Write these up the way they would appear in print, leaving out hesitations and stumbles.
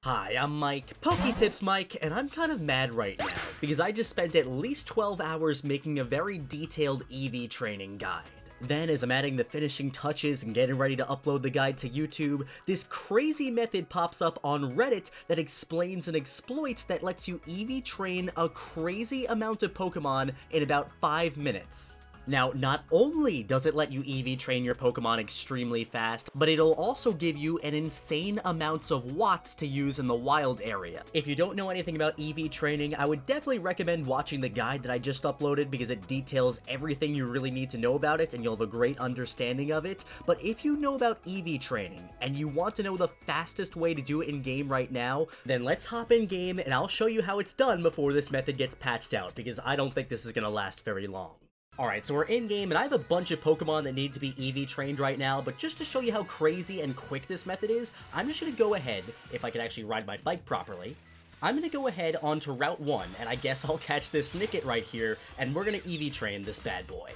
Hi, I'm Mike, PokeTips Mike, and I'm kind of mad right now, because I just spent at least 12 hours making a very detailed Eevee training guide. Then, as I'm adding the finishing touches and getting ready to upload the guide to YouTube, this crazy method pops up on Reddit that explains an exploit that lets you Eevee train a crazy amount of Pokemon in about 5 minutes. Now, not only does it let you Eevee train your Pokemon extremely fast, but it'll also give you an insane amounts of watts to use in the wild area. If you don't know anything about Eevee training, I would definitely recommend watching the guide that I just uploaded because it details everything you really need to know about it and you'll have a great understanding of it. But if you know about Eevee training and you want to know the fastest way to do it in game right now, then let's hop in game and I'll show you how it's done before this method gets patched out because I don't think this is going to last very long. Alright, so we're in-game, and I have a bunch of Pokemon that need to be Eevee trained right now, but just to show you how crazy and quick this method is, I'm just going to go ahead, if I can actually ride my bike properly, I'm going to go ahead onto Route 1, and I guess I'll catch this Nickit right here, and we're going to Eevee train this bad boy.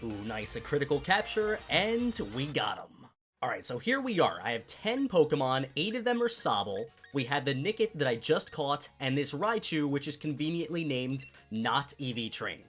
Ooh, nice, a critical capture, and we got him. Alright, so here we are. I have 10 Pokemon, 8 of them are Sobble. We have the Nickit that I just caught, and this Raichu, which is conveniently named Not Eevee Trained.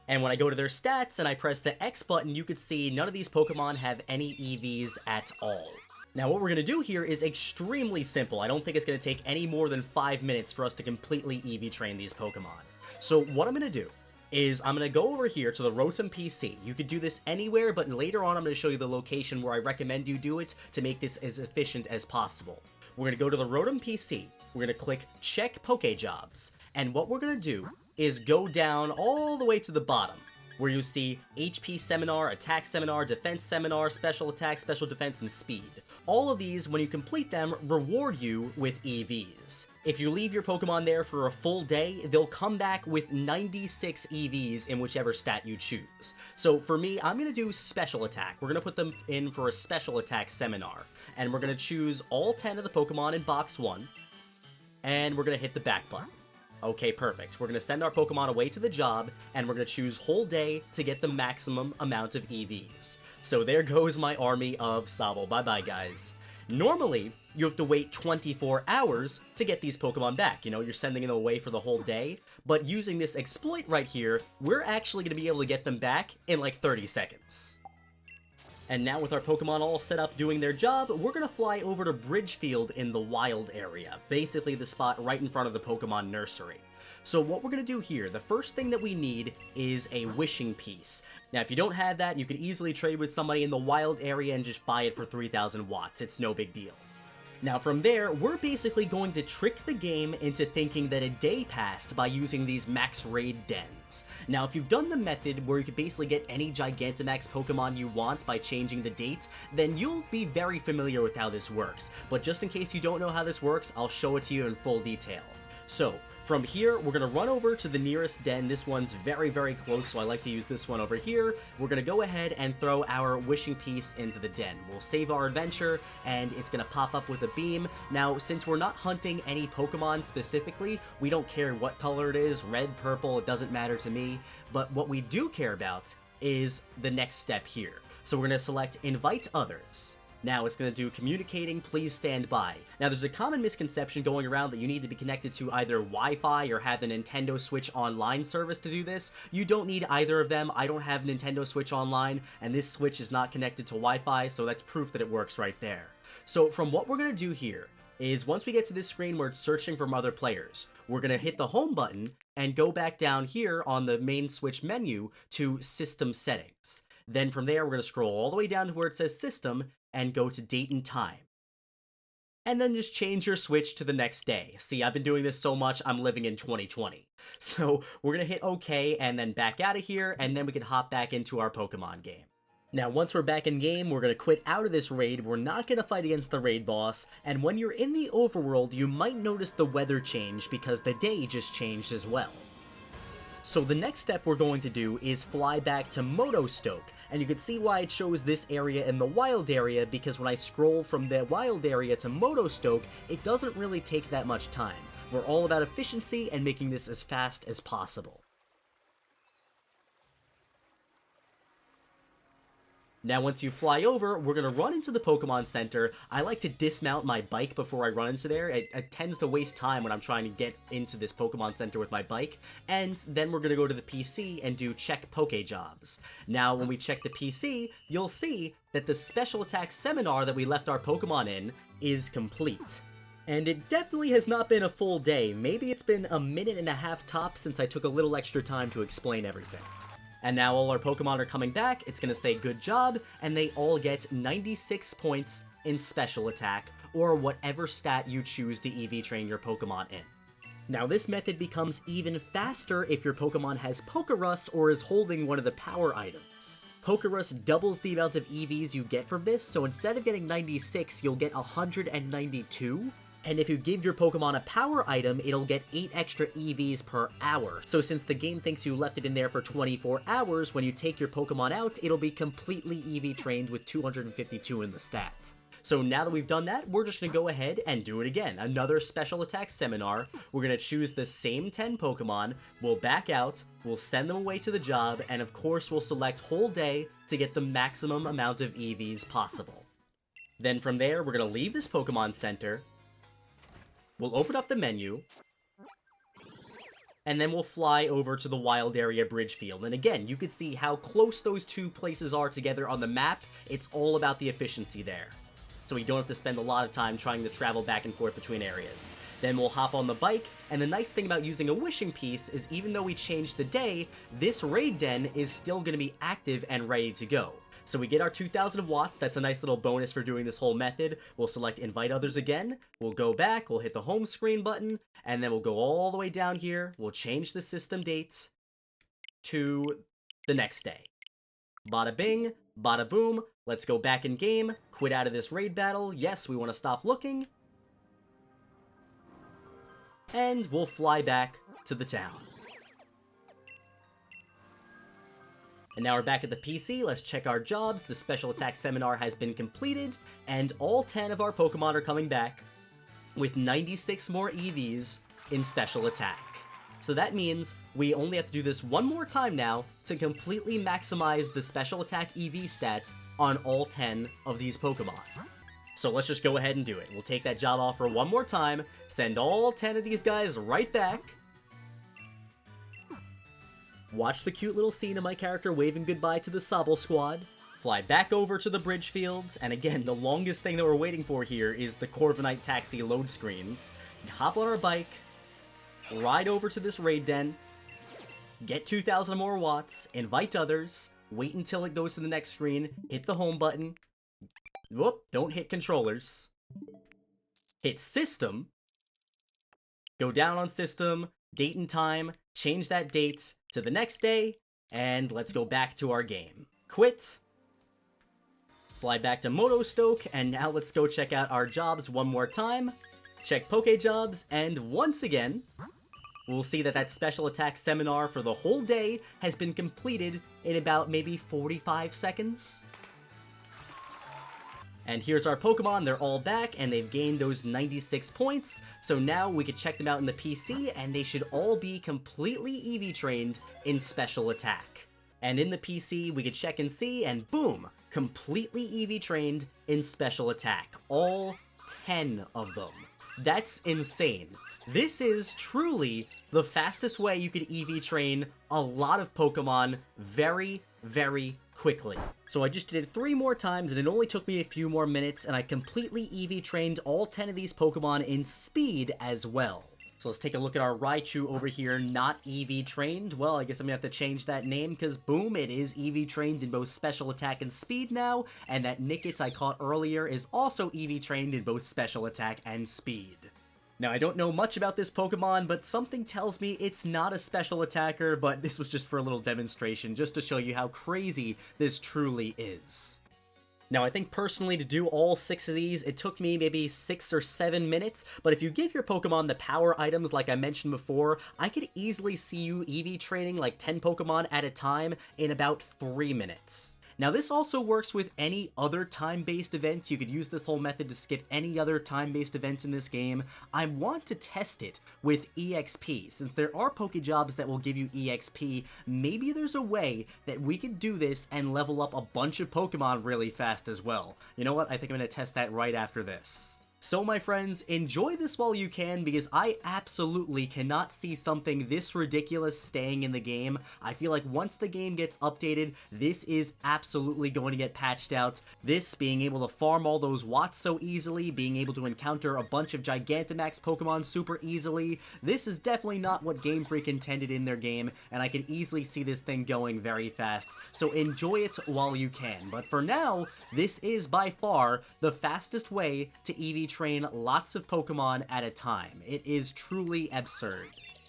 And when I go to their stats and I press the X button, you could see none of these Pokemon have any EVs at all. Now what we're going to do here is extremely simple. I don't think it's going to take any more than 5 minutes for us to completely Eevee train these Pokemon. So what I'm going to do is I'm going to go over here to the Rotom PC. You could do this anywhere, but later on I'm going to show you the location where I recommend you do it to make this as efficient as possible. We're going to go to the Rotom PC, we're going to click Check Pokejobs, and what we're going to do is go down all the way to the bottom, where you see HP Seminar, Attack Seminar, Defense Seminar, Special Attack, Special Defense, and Speed. All of these, when you complete them, reward you with EVs. If you leave your Pokemon there for a full day, they'll come back with 96 EVs in whichever stat you choose. So for me, I'm going to do Special Attack. We're going to put them in for a Special Attack Seminar. And we're going to choose all 10 of the Pokemon in Box 1. And we're going to hit the back button. Okay, perfect. We're going to send our Pokemon away to the job, and we're going to choose whole day to get the maximum amount of EVs. So there goes my army of Sobble. Bye-bye, guys. Normally, you have to wait 24 hours to get these Pokemon back. You know, you're sending them away for the whole day. But using this exploit right here, we're actually going to be able to get them back in like 30 seconds. And now with our Pokemon all set up doing their job, we're going to fly over to Bridgefield in the wild area, basically the spot right in front of the Pokemon nursery. So what we're going to do here, the first thing that we need is a wishing piece. Now if you don't have that, you can easily trade with somebody in the wild area and just buy it for 3,000 watts, it's no big deal. Now from there, we're basically going to trick the game into thinking that a day passed by using these max raid dens. Now if you've done the method where you can basically get any Gigantamax Pokemon you want by changing the date, then you'll be very familiar with how this works. But just in case you don't know how this works, I'll show it to you in full detail. So, from here, we're going to run over to the nearest den. This one's very, very close, so I like to use this one over here. We're going to go ahead and throw our wishing piece into the den. We'll save our adventure, and it's going to pop up with a beam. Now, since we're not hunting any Pokemon specifically, we don't care what color it is, red, purple, it doesn't matter to me. But what we do care about is the next step here. So we're going to select Invite Others. Now it's going to do communicating, please stand by. Now there's a common misconception going around that you need to be connected to either Wi-Fi or have the Nintendo Switch Online service to do this. You don't need either of them. I don't have Nintendo Switch Online, and this Switch is not connected to Wi-Fi, so that's proof that it works right there. So from what we're going to do here is once we get to this screen where it's searching for other players, we're going to hit the home button and go back down here on the main Switch menu to System Settings. Then from there, we're going to scroll all the way down to where it says System and go to Date and Time. And then just change your Switch to the next day. See, I've been doing this so much, I'm living in 2020. So we're going to hit OK and then back out of here, and then we can hop back into our Pokemon game. Now, once we're back in game, we're going to quit out of this raid, we're not going to fight against the raid boss, and when you're in the overworld, you might notice the weather change because the day just changed as well. So the next step we're going to do is fly back to Motostoke, and you can see why it shows this area in the wild area, because when I scroll from the wild area to Motostoke, it doesn't really take that much time. We're all about efficiency and making this as fast as possible. Now once you fly over, we're going to run into the Pokemon Center. I like to dismount my bike before I run into there. It tends to waste time when I'm trying to get into this Pokemon Center with my bike. And then we're going to go to the PC and do check Pokejobs. Now when we check the PC, you'll see that the special attack seminar that we left our Pokemon in is complete. And it definitely has not been a full day. Maybe it's been a minute and a half tops since I took a little extra time to explain everything. And now all our Pokemon are coming back, it's gonna say good job, and they all get 96 points in special attack, or whatever stat you choose to EV train your Pokemon in. Now this method becomes even faster if your Pokemon has Pokerus or is holding one of the power items. Pokerus doubles the amount of EVs you get from this, so instead of getting 96, you'll get 192. And if you give your Pokemon a power item, it'll get 8 extra EVs per hour. So since the game thinks you left it in there for 24 hours, when you take your Pokemon out, it'll be completely EV trained with 252 in the stat. So now that we've done that, we're just gonna go ahead and do it again. Another special attack seminar. We're gonna choose the same 10 Pokemon, we'll back out, we'll send them away to the job, and of course we'll select whole day to get the maximum amount of EVs possible. Then from there, we're gonna leave this Pokemon Center, we'll open up the menu, and then we'll fly over to the Wild Area Bridge Field. And again, you can see how close those two places are together on the map. It's all about the efficiency there. So we don't have to spend a lot of time trying to travel back and forth between areas. Then we'll hop on the bike, and the nice thing about using a wishing piece is even though we changed the day, this raid den is still going to be active and ready to go. So we get our 2000 watts, that's a nice little bonus for doing this whole method. We'll select invite others again, we'll go back, we'll hit the home screen button, and then we'll go all the way down here, we'll change the system dates to the next day. Bada bing, bada boom, let's go back in game, quit out of this raid battle, yes, we want to stop looking, and we'll fly back to the town. And now we're back at the PC, let's check our jobs. The special attack seminar has been completed, and all 10 of our Pokemon are coming back with 96 more EVs in special attack. So that means we only have to do this one more time now to completely maximize the special attack EV stats on all 10 of these Pokemon. So let's just go ahead and do it. We'll take that job offer one more time, send all 10 of these guys right back, watch the cute little scene of my character waving goodbye to the Sobble Squad, fly back over to the bridge fields, and again, the longest thing that we're waiting for here is the Corviknight taxi load screens. Hop on our bike, ride over to this raid den, get 2000 more watts, invite others, wait until it goes to the next screen, hit the home button, whoop, don't hit controllers, hit system, go down on system, date and time, change that date to the next day, and let's go back to our game. Quit, fly back to Motostoke, and now let's go check out our jobs one more time, check Pokejobs, and once again, we'll see that that special attack seminar for the whole day has been completed in about maybe 45 seconds. And here's our Pokemon, they're all back, and they've gained those 96 points, so now we can check them out in the PC, and they should all be completely EV trained in special attack. And in the PC, we could check and see, and boom, completely EV trained in special attack. All 10 of them. That's insane. This is truly the fastest way you could EV train a lot of Pokemon very, very quickly. So I just did it 3 more times and it only took me a few more minutes, and I completely EV trained all 10 of these Pokemon in speed as well. So let's take a look at our Raichu over here, not EV trained. Well, I guess I'm gonna have to change that name because boom, it is EV trained in both special attack and speed now, and that Nickit I caught earlier is also EV trained in both special attack and speed. Now, I don't know much about this Pokemon, but something tells me it's not a special attacker, but this was just for a little demonstration, just to show you how crazy this truly is. Now, I think personally to do all 6 of these, it took me maybe 6 or 7 minutes, but if you give your Pokemon the power items like I mentioned before, I could easily see you EV training like 10 Pokemon at a time in about 3 minutes. Now this also works with any other time-based events. You could use this whole method to skip any other time-based events in this game. I want to test it with EXP. Since there are Pokejobs that will give you EXP, maybe there's a way that we could do this and level up a bunch of Pokemon really fast as well. You know what? I think I'm going to test that right after this. So my friends, enjoy this while you can, because I absolutely cannot see something this ridiculous staying in the game. I feel like once the game gets updated, this is absolutely going to get patched out. This, being able to farm all those watts so easily, being able to encounter a bunch of Gigantamax Pokemon super easily, this is definitely not what Game Freak intended in their game, and I can easily see this thing going very fast. So enjoy it while you can. But for now, this is by far the fastest way to Eevee train lots of Pokemon at a time. It is truly absurd.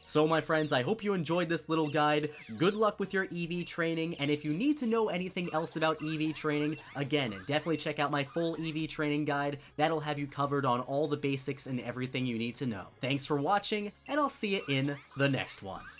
So my friends, I hope you enjoyed this little guide. Good luck with your Eevee training, and if you need to know anything else about Eevee training, again, definitely check out my full Eevee training guide. That'll have you covered on all the basics and everything you need to know. Thanks for watching, and I'll see you in the next one.